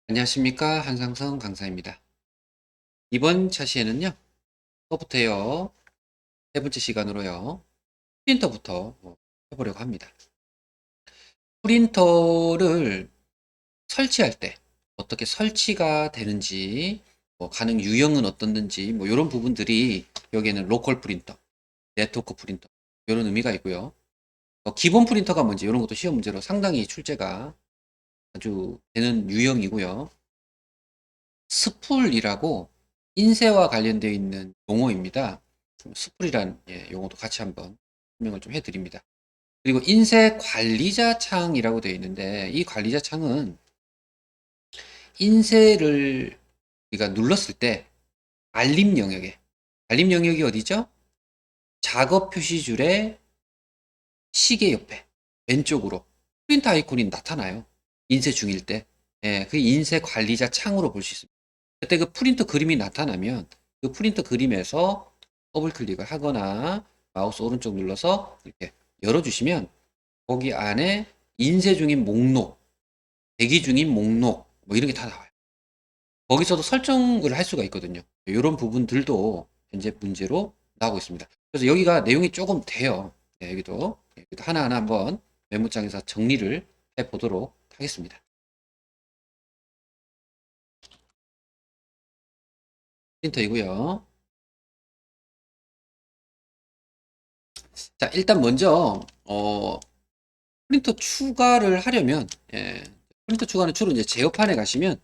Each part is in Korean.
안녕하십니까. 한상성 강사입니다. 이번 차시에는요, 소프트웨어 세 번째 시간으로요, 프린터부터 해보려고 합니다. 프린터를 설치할 때 어떻게 설치가 되는지, 가능 유형은 어떻는지, 이런 부분들이 여기에는 로컬 프린터, 네트워크 프린터, 이런 의미가 있고요. 기본 프린터가 뭔지 이런 것도 시험 문제로 상당히 출제가 아주 되는 유형이고요. 스풀이라고 인쇄와 관련되어 있는 용어입니다. 스풀이란 용어도 같이 한번 설명을 좀 해드립니다. 그리고 인쇄 관리자 창이라고 되어 있는데 이 관리자 창은 인쇄를 우리가 눌렀을 때 알림 영역에 알림 영역이 어디죠? 작업 표시줄의 시계 옆에 왼쪽으로 프린터 아이콘이 나타나요. 인쇄 중일 때. 그 인쇄 관리자 창으로 볼 수 있습니다. 그때 그 프린터 그림이 나타나면 그 프린터 그림에서 더블 클릭을 하거나 마우스 오른쪽 눌러서 이렇게 열어주시면 거기 안에 인쇄 중인 목록, 대기 중인 목록 이런 게 다 나와요. 거기서도 설정을 할 수가 있거든요. 이런 부분들도 현재 문제로 나오고 있습니다. 그래서 여기가 내용이 조금 돼요. 여기도 하나하나 한번 메모장에서 정리를 해 보도록 하겠습니다. 프린터이고요. 자, 일단 먼저 프린터 추가를 하려면 프린터 추가는 주로 이제 제어판에 가시면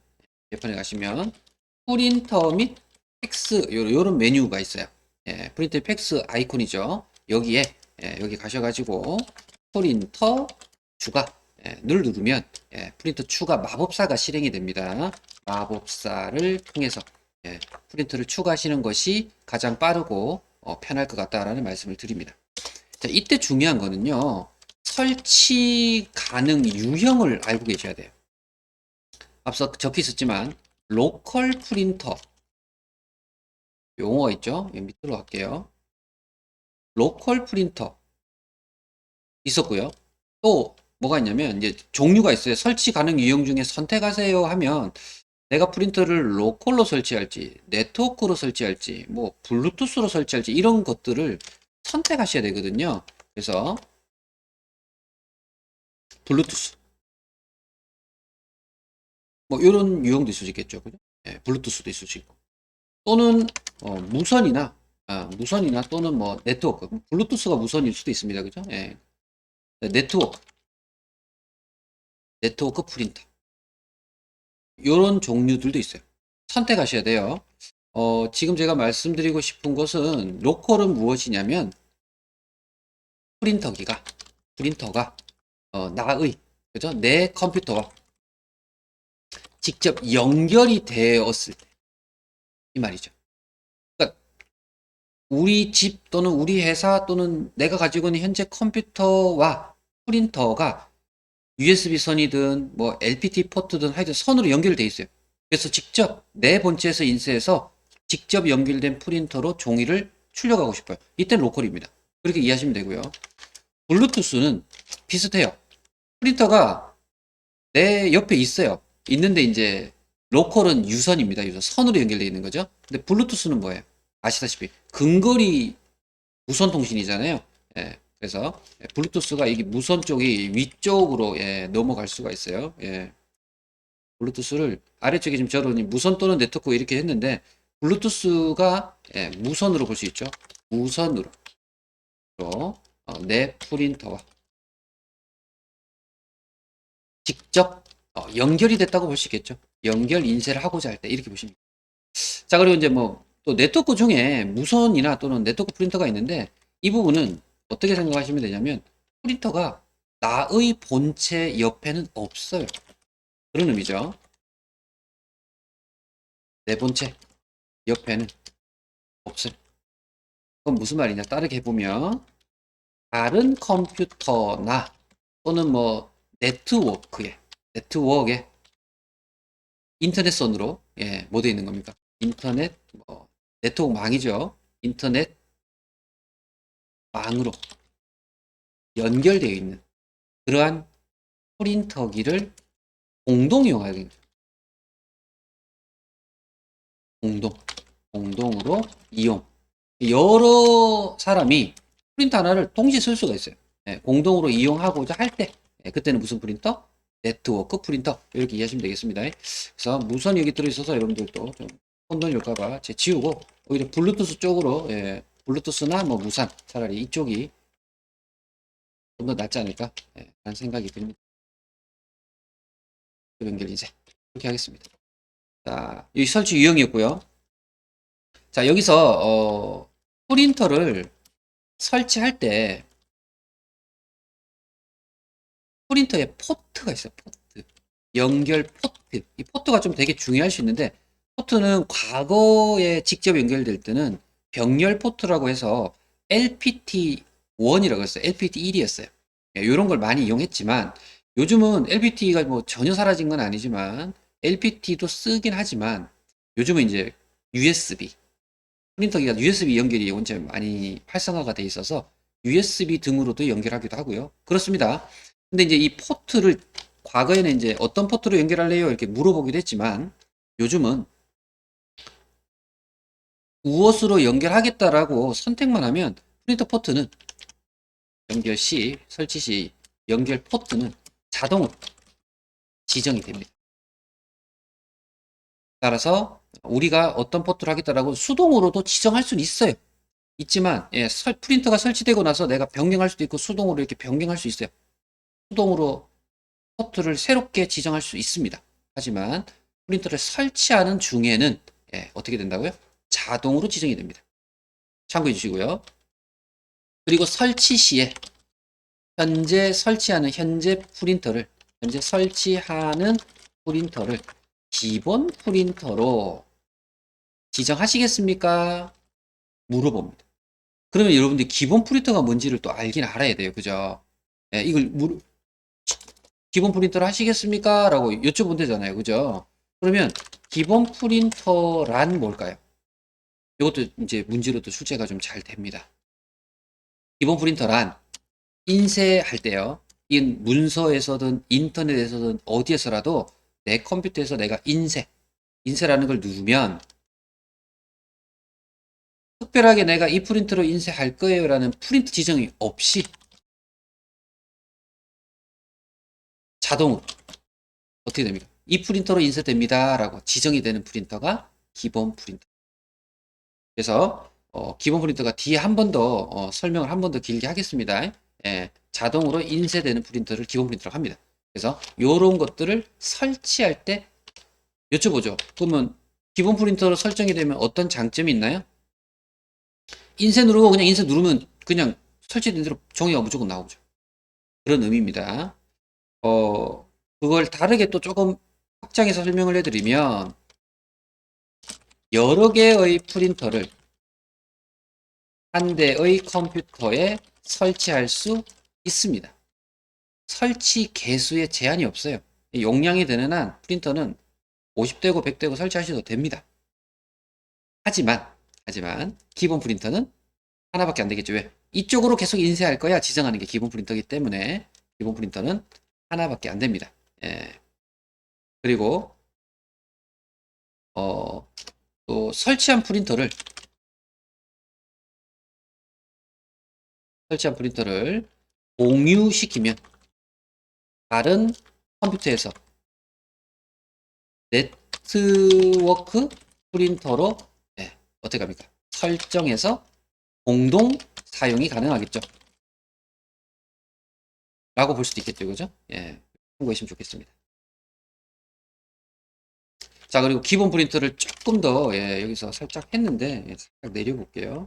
프린터 및 팩스 요런 메뉴가 있어요. 프린터 팩스 아이콘이죠. 여기에 여기 가셔가지고 프린터 추가 늘 누르면 프린터 추가 마법사가 실행이 됩니다. 마법사를 통해서 프린터를 추가하시는 것이 가장 빠르고 편할 것 같다라는 말씀을 드립니다. 자, 이때 중요한 거는요. 설치 가능 유형을 알고 계셔야 돼요. 앞서 적혀 있었지만 로컬 프린터 용어가 있죠. 밑으로 갈게요. 로컬 프린터 있었고요. 또 뭐가 있냐면 이제 종류가 있어요. 설치 가능 유형 중에 선택하세요 하면 내가 프린터를 로컬로 설치할지, 네트워크로 설치할지, 블루투스로 설치할지 이런 것들을 선택하셔야 되거든요. 그래서 블루투스 이런 유형도 있을 수 있겠죠. 그죠? 블루투스도 있을 수 있고. 또는 무선이나 또는 네트워크. 블루투스가 무선일 수도 있습니다. 그죠? 네트워크 프린터. 이런 종류들도 있어요. 선택하셔야 돼요. 지금 제가 말씀드리고 싶은 것은 로컬은 무엇이냐면 프린터가 나의 그죠? 내 컴퓨터와 직접 연결이 되었을 때 이 말이죠. 그러니까 우리 집 또는 우리 회사 또는 내가 가지고 있는 현재 컴퓨터와 프린터가 USB 선이든 LPT 포트든 하여튼 선으로 연결되어 있어요. 그래서 직접 내 본체에서 인쇄해서 직접 연결된 프린터로 종이를 출력하고 싶어요. 이때는 로컬입니다. 그렇게 이해하시면 되고요. 블루투스는 비슷해요. 프린터가 내 옆에 있어요. 있는데 이제 로컬은 유선입니다. 유선 선으로 연결되어 있는 거죠. 근데 블루투스는 뭐예요? 아시다시피 근거리 무선 통신이잖아요. 그래서 블루투스가 이게 무선 쪽이 위쪽으로 넘어갈 수가 있어요. 블루투스를 아래쪽에 지금 저는 무선 또는 네트워크 이렇게 했는데 블루투스가 무선으로 볼 수 있죠. 무선으로 내 프린터와 직접 연결이 됐다고 볼 수 있겠죠. 연결 인쇄를 하고자 할 때 이렇게 보시면. 자, 그리고 이제 또 네트워크 중에 무선이나 또는 네트워크 프린터가 있는데 이 부분은 어떻게 생각하시면 되냐면 프린터가 나의 본체 옆에는 없어요. 그런 의미죠. 내 본체 옆에는 없어요. 그건 무슨 말이냐? 따르게 해보면 다른 컴퓨터나 또는 네트워크에 인터넷선으로 뭐 되어 있는 겁니까? 인터넷 네트워크 망이죠. 인터넷 망으로 연결되어 있는 그러한 프린터기를 공동 이용하는 공동으로 이용. 여러 사람이 프린터 하나를 동시에 쓸 수가 있어요. 예, 공동으로 이용하고자 할 때, 예, 그때는 무슨 프린터? 네트워크 프린터. 이렇게 이해하시면 되겠습니다. 그래서 무선이 여기 들어있어서 여러분들도 좀 혼돈이 올까봐 제 지우고, 오히려 블루투스 쪽으로, 예, 블루투스나 뭐 무선, 차라리 이쪽이 좀 더 낫지 않을까? 예, 라는 생각이 듭니다. 연결 이제. 이렇게 하겠습니다. 자, 여기 설치 유형이었고요. 자, 여기서, 프린터를 설치할 때, 프린터에 포트가 있어요. 포트. 연결 포트. 이 포트가 좀 되게 중요할 수 있는데, 포트는 과거에 직접 연결될 때는 병렬 포트라고 해서 LPT1이라고 했어요. LPT1이었어요. 이런 걸 많이 이용했지만, 요즘은 LPT가 뭐 전혀 사라진 건 아니지만, LPT도 쓰긴 하지만, 요즘은 이제 USB, 프린터기가 USB 연결이 언제 많이 활성화가 돼 있어서 USB 등으로도 연결하기도 하고요. 그렇습니다. 근데 이제 이 포트를 과거에는 이제 어떤 포트로 연결할래요? 이렇게 물어보기도 했지만 요즘은 무엇으로 연결하겠다라고 선택만 하면 프린터 포트는 연결 시, 설치 시 연결 포트는 자동으로 지정이 됩니다. 따라서 우리가 어떤 포트를 하겠다라고 수동으로도 지정할 수는 있어요. 있지만 예, 프린터가 설치되고 나서 내가 변경할 수도 있고 수동으로 이렇게 변경할 수 있어요. 수동으로 포트를 새롭게 지정할 수 있습니다. 하지만 프린터를 설치하는 중에는 예, 어떻게 된다고요? 자동으로 지정이 됩니다. 참고해 주시고요. 그리고 설치 시에 현재 설치하는 현재 설치하는 프린터를 기본 프린터로 지정하시겠습니까? 물어봅니다. 그러면 여러분들이 기본 프린터가 뭔지를 또 알긴 알아야 돼요. 그죠? 예, 기본 프린터를 하시겠습니까? 라고 여쭤본 되잖아요. 그죠? 그러면 기본 프린터란 뭘까요? 이것도 이제 문제로도 출제가 좀 잘 됩니다. 기본 프린터란 인쇄할 때요. 이 문서에서든 인터넷에서든 어디에서라도 내 컴퓨터에서 내가 인쇄라는 걸 누르면 특별하게 내가 이 프린터로 인쇄할 거예요 라는 프린트 지정이 없이 자동으로 어떻게 됩니까? 이 프린터로 인쇄됩니다 라고 지정이 되는 프린터가 기본 프린터. 그래서 기본 프린터가 뒤에 한 번 더 설명을 한 번 더 길게 하겠습니다. 예, 자동으로 인쇄되는 프린터를 기본 프린터라고 합니다. 그래서 이런 것들을 설치할 때 여쭤보죠. 그러면 기본 프린터로 설정이 되면 어떤 장점이 있나요? 인쇄 누르고 그냥 인쇄 누르면 그냥 설치된 대로 종이가 무조건 나오죠. 그런 의미입니다. 그걸 다르게 또 조금 확장해서 설명을 해드리면 여러 개의 프린터를 한 대의 컴퓨터에 설치할 수 있습니다. 설치 개수에 제한이 없어요. 용량이 되는 한 프린터는 50대고 100대고 설치하셔도 됩니다. 하지만 기본 프린터는 하나밖에 안 되겠죠. 왜? 이쪽으로 계속 인쇄할 거야 지정하는 게 기본 프린터이기 때문에 기본 프린터는 하나밖에 안 됩니다. 예. 그리고 또 설치한 프린터를 공유시키면 다른 컴퓨터에서 네트워크 프린터로 네, 어떻게 합니까? 설정해서 공동 사용이 가능하겠죠. 라고 볼 수도 있겠죠. 그죠? 예. 참고하시면 좋겠습니다. 자, 그리고 기본 프린터를 조금 더 예, 여기서 살짝 했는데 예, 살짝 내려볼게요.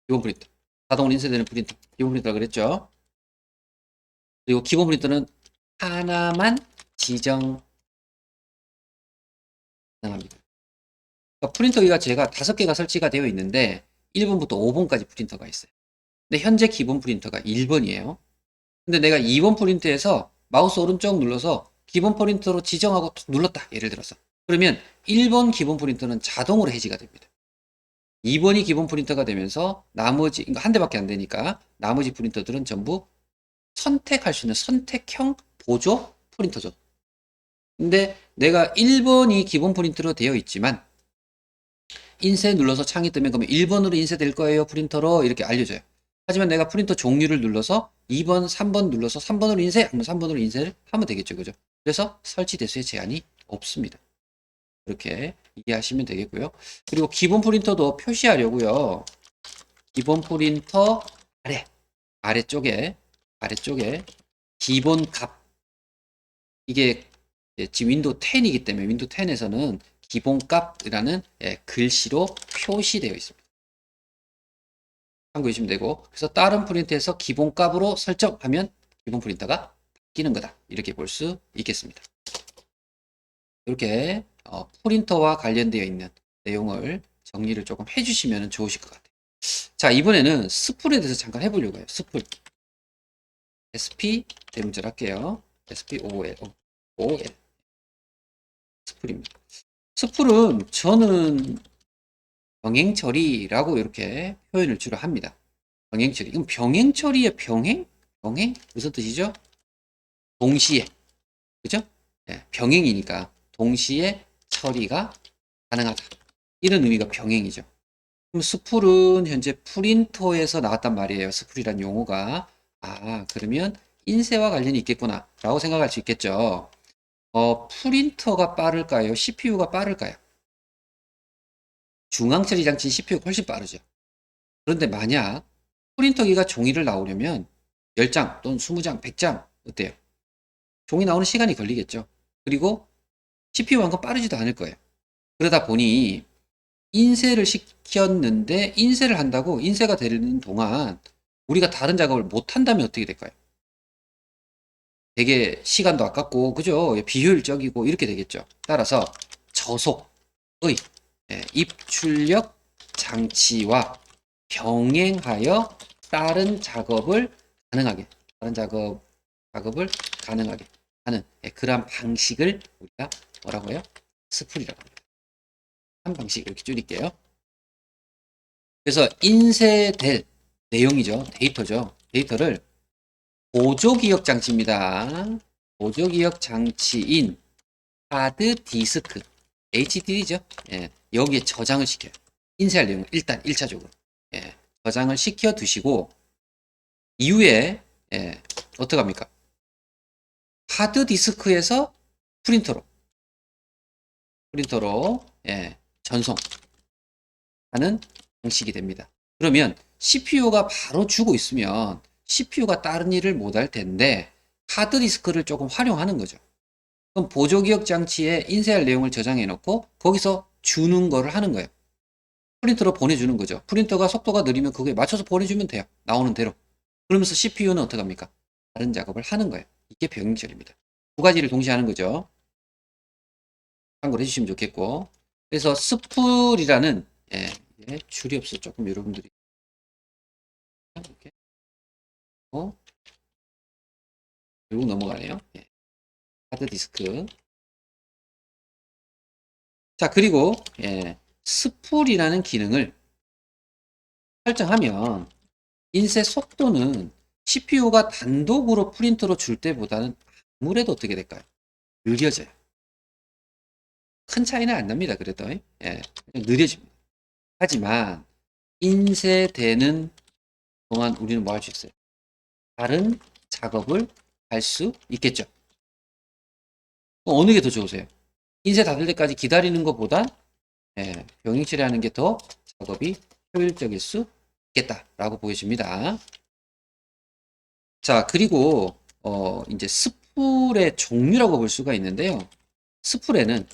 기본 프린터. 자동으로 인쇄되는 프린터. 기본 프린터라 그랬죠. 그리고 기본 프린터는 하나만 지정 가능합니다. 그러니까 프린터기가 제가 5개가 설치가 되어 있는데 1번부터 5번까지 프린터가 있어요. 근데 현재 기본 프린터가 1번이에요. 근데 내가 2번 프린터에서 마우스 오른쪽 눌러서 기본 프린터로 지정하고 툭 눌렀다. 예를 들어서. 그러면 1번 기본 프린터는 자동으로 해지가 됩니다. 2번이 기본 프린터가 되면서 나머지, 그러니까 한 대밖에 안 되니까 나머지 프린터들은 전부 선택할 수 있는 선택형 보조 프린터죠. 근데 내가 1번이 기본 프린터로 되어 있지만 인쇄 눌러서 창이 뜨면 그러면 1번으로 인쇄될 거예요. 프린터로 이렇게 알려줘요. 하지만 내가 프린터 종류를 눌러서 2번, 3번 눌러서 3번으로 인쇄 하면 3번으로 인쇄를 하면 되겠죠. 그죠? 그래서 설치 대수에 제한이 없습니다. 그렇게 이해하시면 되겠고요. 그리고 기본 프린터도 표시하려고요. 기본 프린터 아래쪽에 기본 값, 이게 지금 윈도우 10이기 때문에 윈도우 10에서는 기본 값이라는 글씨로 표시되어 있습니다. 참고해 주시면 되고, 그래서 다른 프린터에서 기본 값으로 설정하면 기본 프린터가 바뀌는 거다, 이렇게 볼 수 있겠습니다. 이렇게 프린터와 관련되어 있는 내용을 정리를 조금 해주시면 좋으실 것 같아요. 자, 이번에는 스풀에 대해서 잠깐 해보려고 해요. 스풀. SP 대문자로 할게요. SPOL. 스풀입니다. 스풀은 저는 병행 처리라고 이렇게 표현을 주로 합니다. 병행 처리. 그럼 병행 처리의 병행? 병행? 무슨 뜻이죠? 동시에. 그죠? 네, 병행이니까 동시에 처리가 가능하다. 이런 의미가 병행이죠. 그럼 스풀은 현재 프린터에서 나왔단 말이에요. 스풀이란 용어가. 아, 그러면 인쇄와 관련이 있겠구나 라고 생각할 수 있겠죠. 프린터가 빠를까요? CPU가 빠를까요? 중앙처리 장치 CPU가 훨씬 빠르죠. 그런데 만약 프린터기가 종이를 나오려면 10장 또는 20장, 100장 어때요? 종이 나오는 시간이 걸리겠죠. 그리고 CPU만큼 빠르지도 않을 거예요. 그러다 보니 인쇄를 시켰는데 인쇄를 한다고 인쇄가 되는 동안 우리가 다른 작업을 못 한다면 어떻게 될까요? 되게 시간도 아깝고 그죠? 비효율적이고 이렇게 되겠죠. 따라서 저속의 입출력 장치와 병행하여 다른 작업을 가능하게 작업을 가능하게 하는 그러한 방식을 우리가 뭐라고 해요? 스풀이라고 합니다. 한 방식 이렇게 줄일게요. 그래서 인쇄될 내용이죠. 데이터죠. 데이터를 보조기억 장치입니다. 보조기억 장치인 하드 디스크 HDD죠. 예, 여기에 저장을 시켜요. 인쇄할 내용을 일단 1차적으로 저장을 시켜 두시고 이후에 어떻게 합니까? 하드 디스크에서 프린터로 전송하는 방식이 됩니다. 그러면 CPU가 바로 주고 있으면 CPU가 다른 일을 못할 텐데 하드디스크를 조금 활용하는 거죠. 그럼 보조기억 장치에 인쇄할 내용을 저장해 놓고 거기서 주는 거를 하는 거예요. 프린터로 보내주는 거죠. 프린터가 속도가 느리면 그거에 맞춰서 보내주면 돼요. 나오는 대로. 그러면서 CPU는 어떻게 합니까? 다른 작업을 하는 거예요. 이게 병행처리입니다. 두 가지를 동시에 하는 거죠. 참고를 해주시면 좋겠고. 그래서 스풀이라는 줄이 없어 조금 여러분들이 이렇게 결국 넘어가네요. 하드디스크. 자, 그리고 스풀이라는 기능을 설정하면 인쇄 속도는 CPU가 단독으로 프린터로 줄 때보다는 아무래도 어떻게 될까요? 느려져요. 큰 차이는 안 납니다. 그래도 그냥 느려집니다. 하지만 인쇄되는 동안 우리는 뭐 할 수 있어요? 다른 작업을 할 수 있겠죠. 어느 게 더 좋으세요? 인쇄 다 될 때까지 기다리는 것보다 병행 처리하는 게 더 작업이 효율적일 수 있겠다라고 보여집니다. 자, 그리고 이제 스풀의 종류라고 볼 수가 있는데요. 스풀에는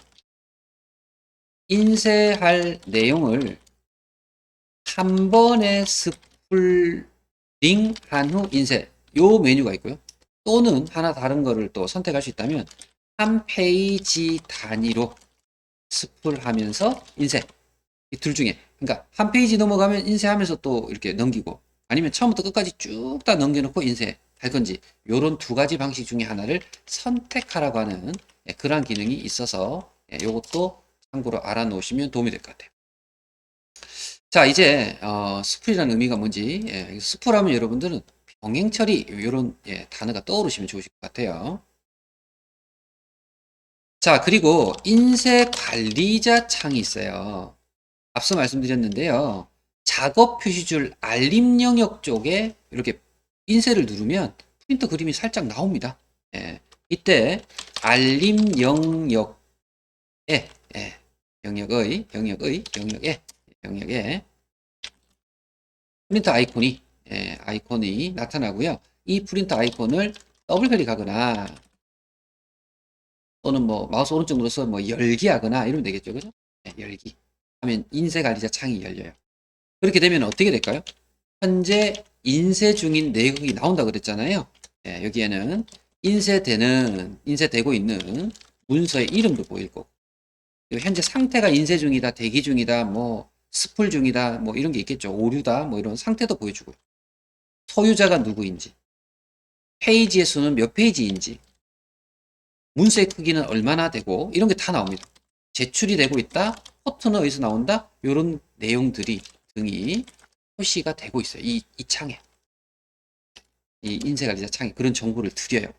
인쇄할 내용을 한 번에 스풀링 한 후 인쇄, 요 메뉴가 있고요. 또는 하나 다른 거를 또 선택할 수 있다면 한 페이지 단위로 스풀하면서 인쇄, 이 둘 중에, 그러니까 한 페이지 넘어가면 인쇄하면서 또 이렇게 넘기고 아니면 처음부터 끝까지 쭉 다 넘겨놓고 인쇄할 건지, 요런 두 가지 방식 중에 하나를 선택하라고 하는 그러한 기능이 있어서 요것도 참고로 알아놓으시면 도움이 될 것 같아요. 자, 이제 스풀이라는 의미가 뭔지, 스풀하면 여러분들은 병행처리 이런 단어가 떠오르시면 좋으실 것 같아요. 자, 그리고 인쇄 관리자 창이 있어요. 앞서 말씀드렸는데요. 작업 표시줄 알림 영역 쪽에 이렇게 인쇄를 누르면 프린터 그림이 살짝 나옵니다. 예, 이때 알림 영역에 예, 영역에 프린터 아이콘이 아이콘이 나타나고요. 이 프린터 아이콘을 더블 클릭하거나 또는 뭐 마우스 오른쪽 눌러서 뭐 열기 하거나 이러면 되겠죠. 그죠? 열기 하면 인쇄 관리자 창이 열려요. 그렇게 되면 어떻게 될까요? 현재 인쇄 중인 내역이 나온다 그랬잖아요. 여기에는 인쇄되고 있는 문서의 이름도 보일 거고, 현재 상태가 인쇄 중이다, 대기 중이다, 뭐 스풀 중이다, 뭐 이런 게 있겠죠. 오류다, 뭐 이런 상태도 보여주고요. 소유자가 누구인지, 페이지의 수는 몇 페이지인지, 문서의 크기는 얼마나 되고 이런 게 다 나옵니다. 제출이 되고 있다, 포트는 어디서 나온다, 이런 내용들이 등이 표시가 되고 있어요. 이 창에. 이 인쇄관리자 창에 그런 정보를 드려요.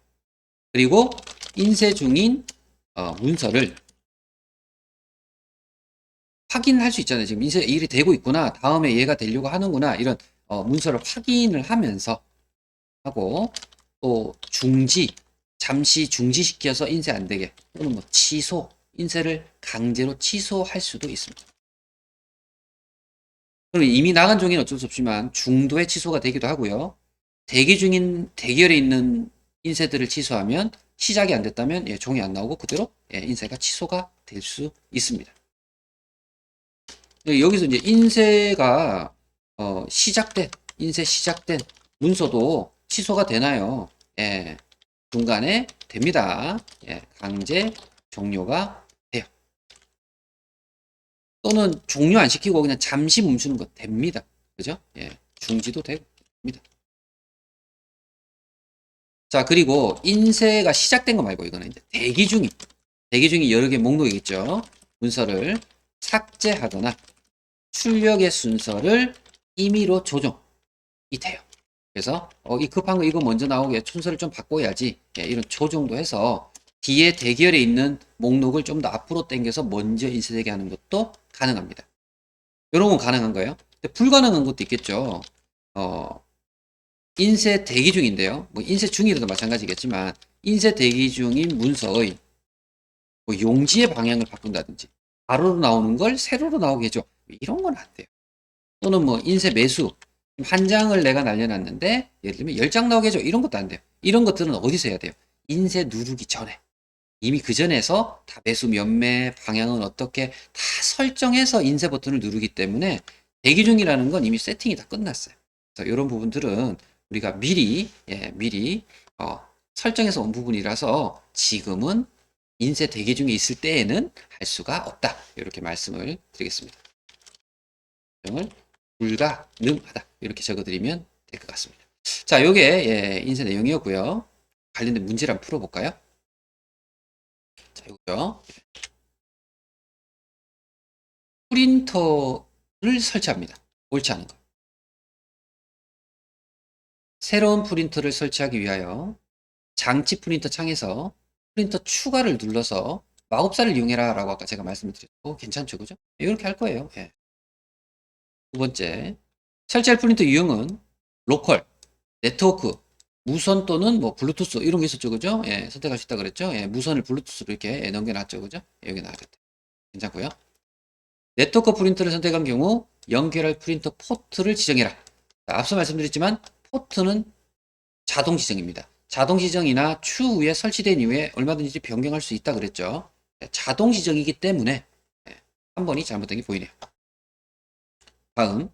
그리고 인쇄 중인 문서를 확인할 수 있잖아요. 지금 인쇄 일이 되고 있구나. 다음에 얘가 되려고 하는구나. 이런 문서를 확인을 하면서 하고, 또 잠시 중지시켜서 인쇄 안 되게, 또는 뭐 인쇄를 강제로 취소할 수도 있습니다. 그럼 이미 나간 종이는 어쩔 수 없지만 중도에 취소가 되기도 하고요. 대기열에 있는 인쇄들을 취소하면 시작이 안 됐다면 종이 안 나오고 그대로 인쇄가 취소가 될 수 있습니다. 여기서 이제 인쇄 시작된 문서도 취소가 되나요? 중간에 됩니다. 강제 종료가 돼요. 또는 종료 안 시키고 그냥 잠시 멈추는 거 됩니다. 그죠? 중지도 됩니다. 자, 그리고 인쇄가 시작된 거 말고 이거는 이제 대기 중이 여러 개 목록이 있죠. 문서를 삭제하거나 출력의 순서를 임의로 조정이 돼요. 그래서 이 급한 거 이거 먼저 나오게 순서를 좀 바꿔야지. 이런 조정도 해서 뒤에 대기열에 있는 목록을 좀 더 앞으로 당겨서 먼저 인쇄되게 하는 것도 가능합니다. 이런 건 가능한 거예요. 근데 불가능한 것도 있겠죠. 인쇄 대기 중인데요. 뭐 인쇄 중이라도 마찬가지겠지만 인쇄 대기 중인 문서의 뭐 용지의 방향을 바꾼다든지 가로로 나오는 걸 세로로 나오게 해줘. 이런 건 안 돼요. 또는 뭐 인쇄 매수 한 장을 내가 날려놨는데 예를 들면 10장 나오게 해줘. 이런 것도 안 돼요. 이런 것들은 어디서 해야 돼요? 인쇄 누르기 전에. 이미 그 전에서 다 매수 몇매 방향은 어떻게 다 설정해서 인쇄 버튼을 누르기 때문에 대기 중이라는 건 이미 세팅이 다 끝났어요. 그래서 이런 부분들은 우리가 미리 설정해서 온 부분이라서 지금은 인쇄 대기 중에 있을 때에는 할 수가 없다. 이렇게 말씀을 드리겠습니다. 설정을 불가능하다. 이렇게 적어드리면 될 것 같습니다. 자, 요게 인쇄 내용이었고요. 관련된 문제를 한번 풀어볼까요? 자, 이거요. 프린터를 설치합니다. 옳지 않은 거. 새로운 프린터를 설치하기 위하여 장치 프린터 창에서 프린터 추가를 눌러서 마법사를 이용해라 라고 아까 제가 말씀을 드렸고 괜찮죠, 그죠? 이렇게 할 거예요. 두 번째, 설치할 프린터 유형은 로컬, 네트워크, 무선 또는 뭐 블루투스 이런 게 있었죠, 그죠? 선택할 수 있다 그랬죠? 무선을 블루투스로 이렇게 넘겨놨죠, 그죠? 여기 나왔죠. 괜찮고요. 네트워크 프린터를 선택한 경우 연결할 프린터 포트를 지정해라. 앞서 말씀드렸지만 포트는 자동 지정입니다. 자동 지정이나 추후에 설치된 이후에 얼마든지 변경할 수 있다 그랬죠. 자동 지정이기 때문에 한 번이 잘못된 게 보이네요. 다음,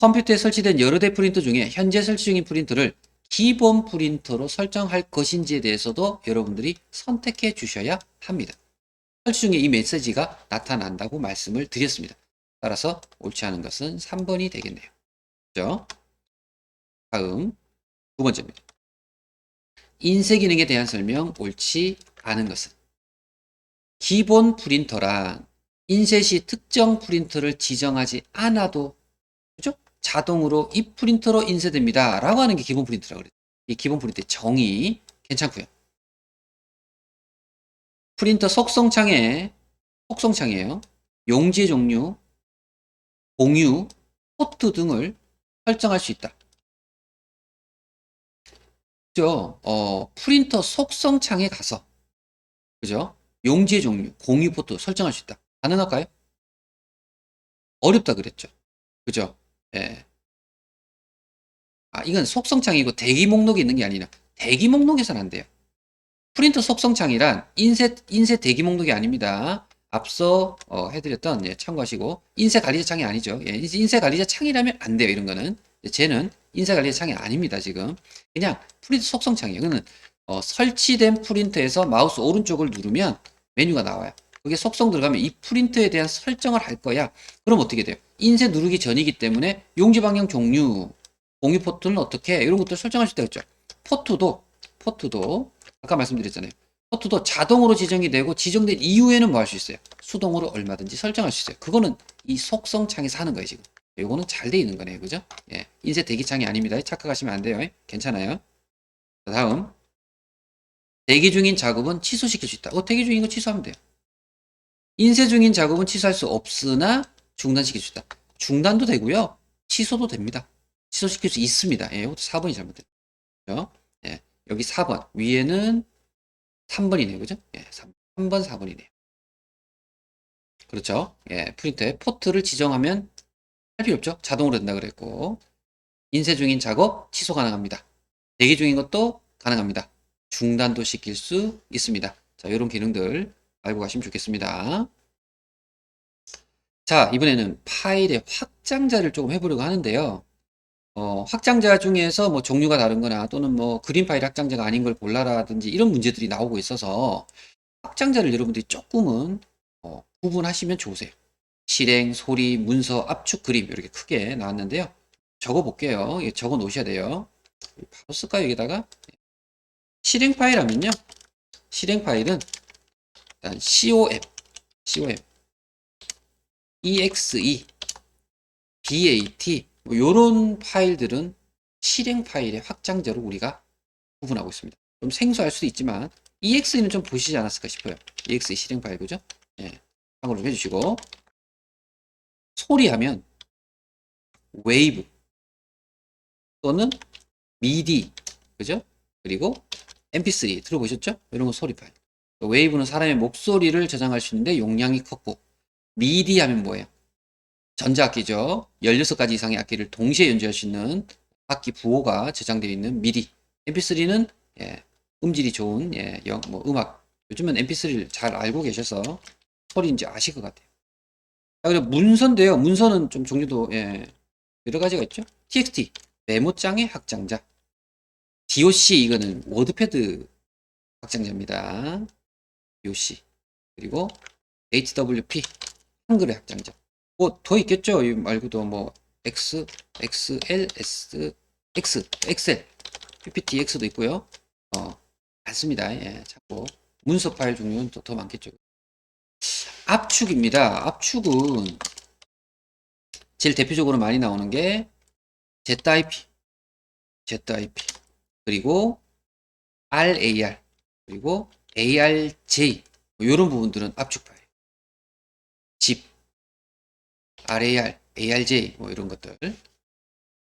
컴퓨터에 설치된 여러 대 프린터 중에 현재 설치 중인 프린터를 기본 프린터로 설정할 것인지에 대해서도 여러분들이 선택해 주셔야 합니다. 설치 중에 이 메시지가 나타난다고 말씀을 드렸습니다. 따라서 옳지 않은 것은 3번이 되겠네요. 그죠? 다음, 두 번째입니다. 인쇄 기능에 대한 설명 옳지 않은 것은 기본 프린터란 인쇄 시 특정 프린터를 지정하지 않아도 그죠? 자동으로 이 프린터로 인쇄됩니다. 라고 하는 게 기본 프린터라고 그래요. 이 기본 프린터의 정의 괜찮고요. 프린터 속성창이에요. 용지의 종류, 공유, 포트 등을 설정할 수 있다. 그죠? 프린터 속성 창에 가서, 그죠? 용지의 종류, 공유 포트 설정할 수 있다. 가능할까요? 어렵다 그랬죠. 그죠? 예. 이건 속성 창이고 대기 목록이 있는 게 아니라 대기 목록에서는 안 돼요. 프린터 속성 창이란 인쇄 대기 목록이 아닙니다. 앞서 해드렸던 참고하시고 인쇄 관리자 창이 아니죠. 인쇄 관리자 창이라면 안 돼요. 이런 거는 쟤는 인쇄 관리자 창이 아닙니다. 지금 그냥 프린터 속성 창이에요. 이거는 설치된 프린터에서 마우스 오른쪽을 누르면 메뉴가 나와요. 그게 속성 들어가면 이 프린터에 대한 설정을 할 거야. 그럼 어떻게 돼요? 인쇄 누르기 전이기 때문에 용지 방향 종류, 공유 포트는 어떻게 이런 것들 설정할 수 있다 했죠. 포트도 아까 말씀드렸잖아요. 포트도 자동으로 지정이 되고 지정된 이후에는 뭐 할 수 있어요? 수동으로 얼마든지 설정할 수 있어요. 그거는 이 속성 창에서 하는 거예요, 지금. 요거는 잘 돼 있는 거네요. 그죠? 예. 인쇄 대기 창이 아닙니다. 착각하시면 안 돼요. 괜찮아요. 다음. 대기 중인 작업은 취소시킬 수 있다. 대기 중인 거 취소하면 돼요. 인쇄 중인 작업은 취소할 수 없으나 중단시킬 수 있다. 중단도 되고요. 취소도 됩니다. 취소시킬 수 있습니다. 예, 이것도 4번이 잘못됐죠. 예, 여기 4번. 위에는 3번이네요. 그죠? 예, 3번, 4번이네요. 그렇죠. 예, 프린터에 포트를 지정하면 할 필요 없죠. 자동으로 된다 그랬고. 인쇄 중인 작업 취소 가능합니다. 대기 중인 것도 가능합니다. 중단도 시킬 수 있습니다. 자, 이런 기능들 알고 가시면 좋겠습니다. 자, 이번에는 파일의 확장자를 조금 해보려고 하는데요. 확장자 중에서 뭐 종류가 다른 거나 또는 뭐 그림 파일 확장자가 아닌 걸 골라라든지 이런 문제들이 나오고 있어서 확장자를 여러분들이 조금은 구분하시면 좋으세요. 실행, 소리, 문서, 압축, 그림 이렇게 크게 나왔는데요. 적어 볼게요. 적어 놓으셔야 돼요. 바로 쓸까요? 여기다가 실행 파일 하면요. 실행 파일은 일단 com, exe, bat 뭐 요런 파일들은 실행 파일의 확장자로 우리가 구분하고 있습니다. 좀 생소할 수도 있지만 exe는 좀 보시지 않았을까 싶어요. exe 실행 파일 그죠? 예, 참고로 좀 해주시고 소리 하면 웨이브 또는 미디 그죠? 그리고 mp3 들어보셨죠? 이런 거 소리 파일. 웨이브는 사람의 목소리를 저장할 수 있는데 용량이 컸고 미디 하면 뭐예요? 전자악기죠. 16가지 이상의 악기를 동시에 연주할 수 있는 악기 부호가 저장되어 있는 미디. mp3는 음질이 좋은 뭐 음악. 요즘은 mp3를 잘 알고 계셔서 소리인지 아실 것 같아요. 그리고 문서인데요. 문서는 좀 종류도 여러 가지가 있죠. txt 메모장의 확장자. doc 이거는 워드패드 확장자입니다. doc 그리고 hwp 한글의 확장자. 뭐 더 있겠죠. 이 말고도 뭐 X, XL, S, X, 엑셀, PPTX도 있고요. 많습니다. 예, 자꾸 문서 파일 종류는 또 더 많겠죠. 압축입니다. 압축은 제일 대표적으로 많이 나오는 게 ZIP, 그리고 RAR, 그리고 ARJ 이런 부분들은 압축 파일. ZIP, RAR, ARJ 뭐 이런 것들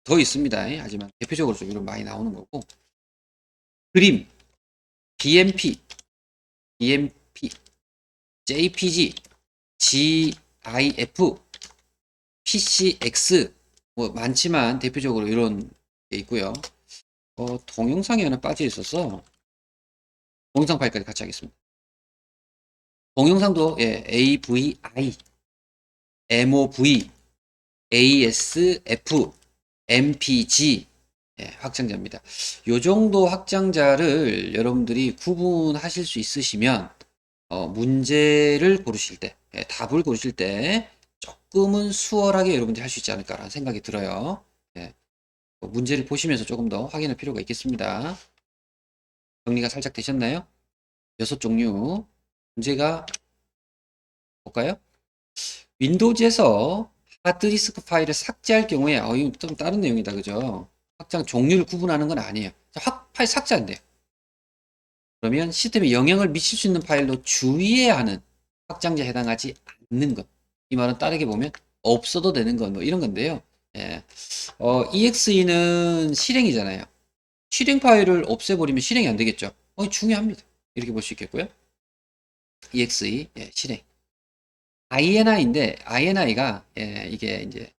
더 있습니다. 하지만 대표적으로 좀 이런 많이 나오는 거고 그림, BMP, JPG, GIF, PCX 뭐 많지만 대표적으로 이런 게 있고요. 동영상이 하나 빠져 있어서 동영상 파일까지 같이 하겠습니다. 동영상도 AVI, MOV, ASF, MPG 확장자입니다. 요 정도 확장자를 여러분들이 구분하실 수 있으시면 문제를 고르실 때, 답을 고르실 때 조금은 수월하게 여러분들이 할 수 있지 않을까라는 생각이 들어요. 문제를 보시면서 조금 더 확인할 필요가 있겠습니다. 정리가 살짝 되셨나요? 6종류 문제가 볼까요? 윈도우즈에서 하드디스크 파일을 삭제할 경우에 이건 좀 다른 내용이다 그죠? 확장 종류를 구분하는 건 아니에요. 파일 삭제한대요. 그러면 시스템에 영향을 미칠 수 있는 파일로 주의해야 하는 확장자에 해당하지 않는 것. 이 말은 다르게 보면 없어도 되는 건 뭐 이런 건데요. 예. EXE는 실행이잖아요. 실행 파일을 없애버리면 실행이 안 되겠죠. 중요합니다. 이렇게 볼 수 있겠고요. EXE, 예, 실행. INI인데, INI가, 예, 이게 이제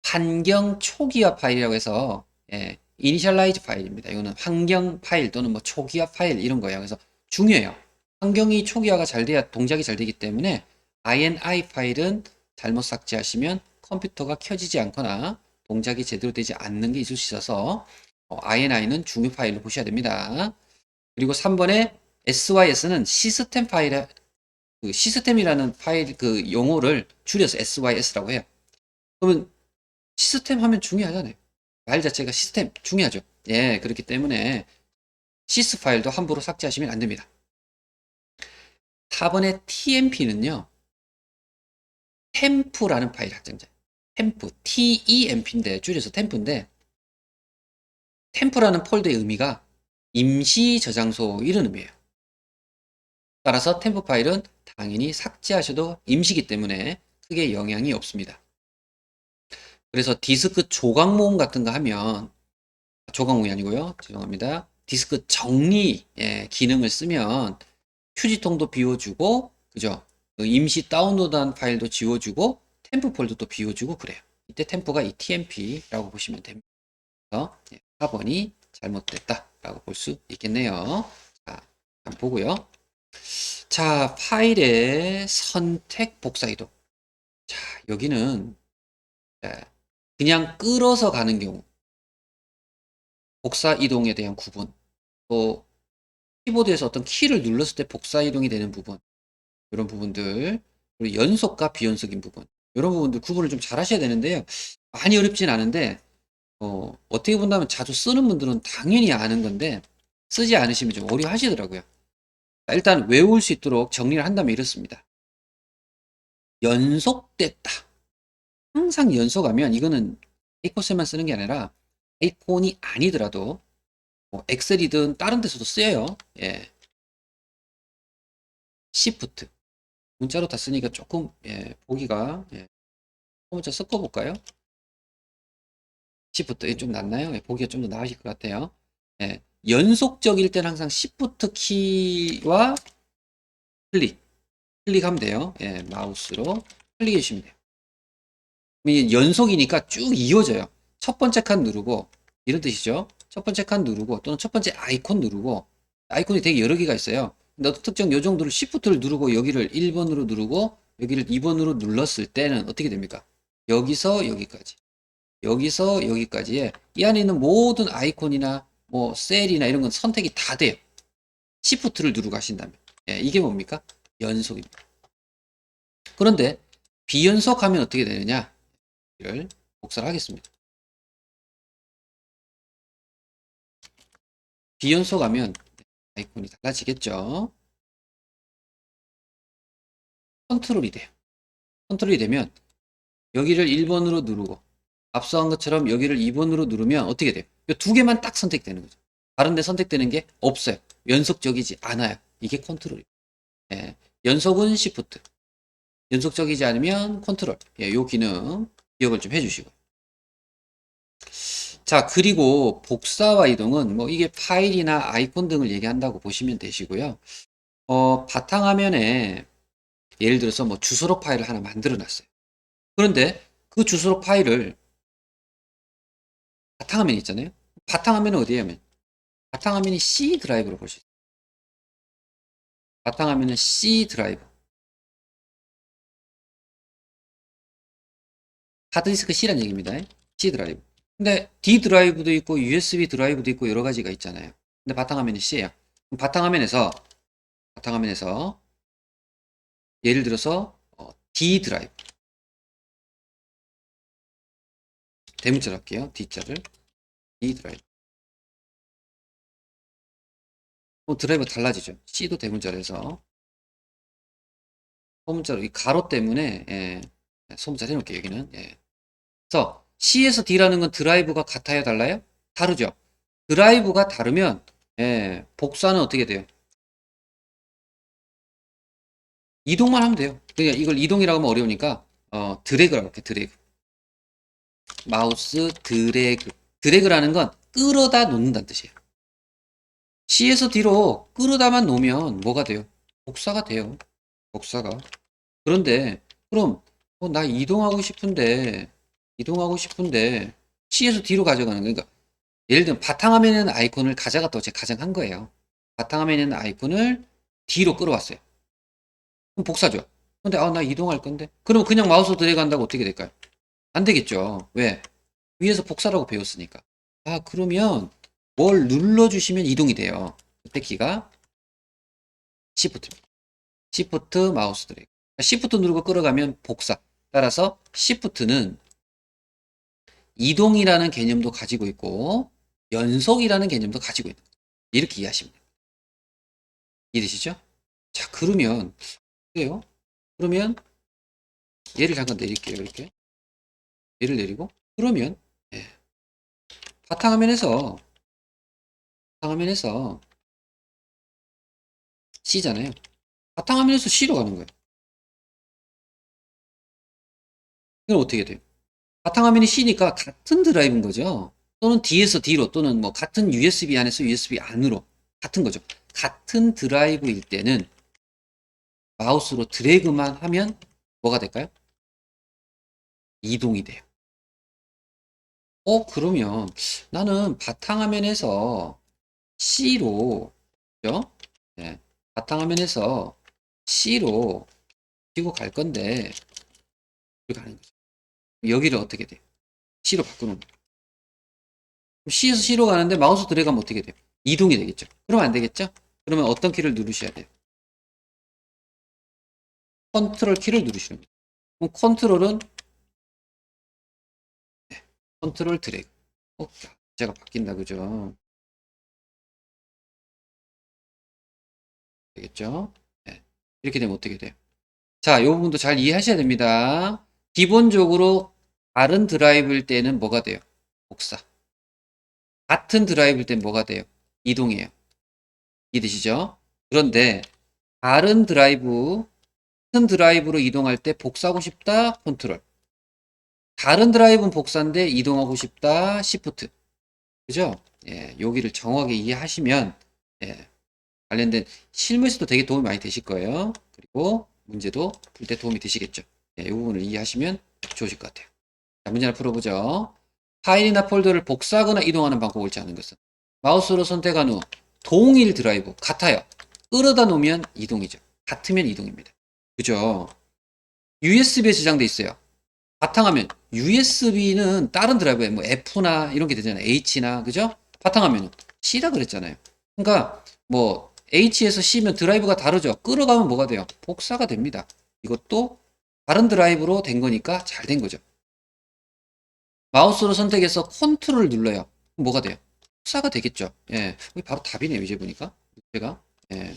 환경 초기화 파일이라고 해서, 예, 이니셜라이즈 파일입니다. 이거는 환경 파일 또는 뭐 초기화 파일 이런 거예요. 그래서 중요해요. 환경이 초기화가 잘 돼야 동작이 잘 되기 때문에 INI 파일은 잘못 삭제하시면 컴퓨터가 켜지지 않거나 동작이 제대로 되지 않는 게 있을 수 있어서 INI는 중요 파일로 보셔야 됩니다. 그리고 3번에 SYS는 시스템 파일에 그 시스템이라는 파일 그 용어를 줄여서 SYS라고 해요. 그러면 시스템 하면 중요하잖아요. 말 자체가 시스템 중요하죠. 예, 그렇기 때문에 시스 파일도 함부로 삭제하시면 안 됩니다. 4번의 TMP는요. 템프라는 파일 확장자예요. 템프, TEMP인데 줄여서 템프인데 템프라는 폴더의 의미가 임시 저장소 이런 의미예요. 따라서 템프 파일은 당연히 삭제하셔도 임시기 때문에 크게 영향이 없습니다. 그래서 디스크 조각 모음 같은 거 하면 조각 모음이 아니고요. 죄송합니다. 디스크 정리 기능을 쓰면 휴지통도 비워주고 그죠? 그 임시 다운로드한 파일도 지워주고 템프 폴더도 비워주고 그래요. 이때 템프가 이 TMP라고 보시면 됩니다. 그래서 4번이 잘못됐다라고 볼 수 있겠네요. 자, 한번 보고요. 자, 파일의 선택 복사 이동. 자, 여기는 그냥 끌어서 가는 경우 복사 이동에 대한 구분, 또 키보드에서 어떤 키를 눌렀을 때 복사 이동이 되는 부분, 이런 부분들, 그리고 연속과 비연속인 부분, 이런 부분들 구분을 좀 잘 하셔야 되는데요. 많이 어렵진 않은데 어떻게 본다면 자주 쓰는 분들은 당연히 아는 건데 쓰지 않으시면 좀 어려워하시더라고요. 일단 외울 수 있도록 정리를 한다면 이렇습니다. 연속됐다. 항상 연속하면 이거는 에이콘에만 쓰는 게 아니라 에이콘이 아니더라도 뭐 엑셀이든 다른 데서도 쓰여요. 예. 시프트 문자로 다 쓰니까 조금 보기가 문자 섞어볼까요? 시프트 좀 낫나요? 보기가 좀 더 나으실 것 같아요. 연속적일 때는 항상 시프트 키와 클릭하면 돼요. 마우스로 클릭해 주시면 돼요. 연속이니까 쭉 이어져요. 첫 번째 칸 누르고 이런 뜻이죠. 첫 번째 칸 누르고 또는 첫 번째 아이콘 누르고 아이콘이 되게 여러 개가 있어요. 근데 어떤 특정 요 정도를 Shift를 누르고 여기를 1번으로 누르고 여기를 2번으로 눌렀을 때는 어떻게 됩니까? 여기서 여기까지 여기서 여기까지에 이 안에 있는 모든 아이콘이나 뭐 셀이나 이런 건 선택이 다 돼요. Shift를 누르고 하신다면 이게 뭡니까? 연속입니다. 그런데 비연속하면 어떻게 되느냐? 를 복사를 하겠습니다. 비연속하면 아이콘이 달라지겠죠. 컨트롤이 돼요. 컨트롤이 되면 여기를 1번으로 누르고 앞서 한 것처럼 여기를 2번으로 누르면 어떻게 돼요? 이 두 개만 딱 선택되는 거죠. 다른 데 선택되는 게 없어요. 연속적이지 않아요. 이게 컨트롤이에요. 연속은 시프트. 연속적이지 않으면 컨트롤. 요 기능 기억을 좀 해주시고. 자, 그리고 복사와 이동은 뭐 이게 파일이나 아이콘 등을 얘기한다고 보시면 되시고요. 바탕화면에 예를 들어서 뭐 주소록 파일을 하나 만들어 놨어요. 그런데 그 주소록 파일을 바탕화면 있잖아요. 바탕화면은 어디에 하면 바탕화면이 C 드라이브로 볼 수 있어요. 바탕화면은 C 드라이브. 하드디스크 C란 얘기입니다. C 드라이브. 근데 D 드라이브도 있고 USB 드라이브도 있고 여러 가지가 있잖아요. 근데 바탕화면이 C예요. 바탕화면에서 예를 들어서 D 드라이브 대문자로 할게요. D자를 D 드라이브. 드라이브 달라지죠. C도 대문자로 해서 소문자로 이 가로 때문에 소문자 해놓을게요. 여기는 그래서 C에서 D라는 건 드라이브가 같아요, 달라요? 다르죠. 드라이브가 다르면 복사는 어떻게 돼요? 이동만 하면 돼요. 그냥 이걸 이동이라고 하면 어려우니까 드래그라고 할게요. 드래그. 마우스 드래그. 드래그라는 건 끌어다 놓는다는 뜻이에요. C에서 D로 끌어다만 놓으면 뭐가 돼요? 복사가 돼요. 복사가. 그런데 그럼 나 이동하고 싶은데 C에서 D로 가져가는 거니까 그러니까 예를 들면 바탕화면에 있는 아이콘을 가져갔다고 제가 가정한 거예요. 바탕화면에 있는 아이콘을 D로 끌어왔어요. 그럼 복사죠. 근데 나 이동할 건데. 그러면 그냥 마우스 드래그 한다고 어떻게 될까요? 안 되겠죠. 왜? 위에서 복사라고 배웠으니까. 그러면 뭘 눌러주시면 이동이 돼요. 그때 키가 Shift입니다. Shift 마우스 드래그. Shift 누르고 끌어가면 복사. 따라서 Shift는 이동이라는 개념도 가지고 있고 연속이라는 개념도 가지고 있는 거예요. 이렇게 이해하시면 돼요. 이해되시죠? 자, 그러면 그래요? 그러면 얘를 잠깐 내릴게요. 이렇게 얘를 내리고 그러면 예. 바탕화면에서 C잖아요. 바탕화면에서 C로 가는 거예요. 이건 어떻게 돼요? 바탕화면이 C니까 같은 드라이브인 거죠. 또는 D에서 D로 또는 뭐 같은 USB 안에서 USB 안으로 같은 거죠. 같은 드라이브일 때는 마우스로 드래그만 하면 뭐가 될까요? 이동이 돼요. 그러면 나는 바탕화면에서 C로, 그죠? 네, 바탕화면에서 C로 치고 갈 건데, 이렇게 가는 거죠. 여기를 어떻게 돼요? C로 바꾸는 거예요. C에서 C로 가는데 마우스 드래그하면 어떻게 돼요? 이동이 되겠죠. 그러면 안 되겠죠? 그러면 어떤 키를 누르셔야 돼요? 컨트롤 키를 누르시는 거예요. 그럼 컨트롤 드래그. 제가 바뀐다, 그죠? 되겠죠? 네. 이렇게 되면 어떻게 돼요? 자, 이 부분도 잘 이해하셔야 됩니다. 기본적으로 다른 드라이브일 때는 뭐가 돼요? 복사. 같은 드라이브일 때는 뭐가 돼요? 이동이에요. 이해되시죠? 그런데 다른 드라이브, 같은 드라이브로 이동할 때 복사하고 싶다, 컨트롤. 다른 드라이브는 복사인데 이동하고 싶다, 시프트. 그죠? 예, 여기를 정확하게 이해하시면 예, 관련된 실무에서도 되게 도움이 많이 되실 거예요. 그리고 문제도 풀 때 도움이 되시겠죠. 예, 이 부분을 이해하시면 좋으실 것 같아요. 자, 문제 하나 풀어보죠. 파일이나 폴더를 복사하거나 이동하는 방법을 짜는 것은 마우스로 선택한 후 동일 드라이브 같아요. 끌어다 놓으면 이동이죠. 같으면 이동입니다. 그죠? USB에 저장돼 있어요. 바탕화면 USB는 다른 드라이브에 뭐 F나 이런 게 되잖아요. H나 그죠? 바탕화면은 C라 그랬잖아요. 그러니까 뭐 H에서 C면 드라이브가 다르죠. 끌어가면 뭐가 돼요? 복사가 됩니다. 이것도 다른 드라이브로 된 거니까 잘 된 거죠. 마우스로 선택해서 컨트롤을 눌러요. 그럼 뭐가 돼요? 복사가 되겠죠. 예, 여기 바로 답이네요. 이제 보니까 제가 예,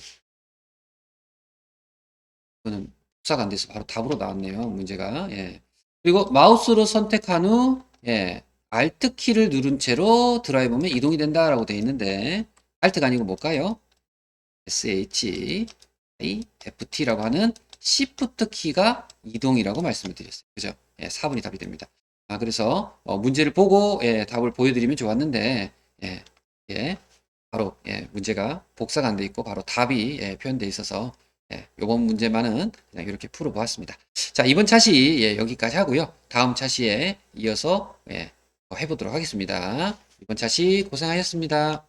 이거는 복사가 안 돼서 바로 답으로 나왔네요. 문제가 예. 그리고 마우스로 선택한 후 예, Alt 키를 누른 채로 드라이브면 이동이 된다라고 되어 있는데 Alt가 아니고 뭘까요? SHIFT라고 하는 Shift 키가 이동이라고 말씀을 드렸어요. 그죠? 예, 4번이 답이 됩니다. 그래서 문제를 보고 예, 답을 보여드리면 좋았는데 예, 예, 바로 예, 문제가 복사가 안 돼 있고 바로 답이 예, 표현되어 있어서 예, 이번 문제만은 그냥 이렇게 풀어보았습니다. 자, 이번 차시 예, 여기까지 하고요. 다음 차시에 이어서 예, 해보도록 하겠습니다. 이번 차시 고생하셨습니다.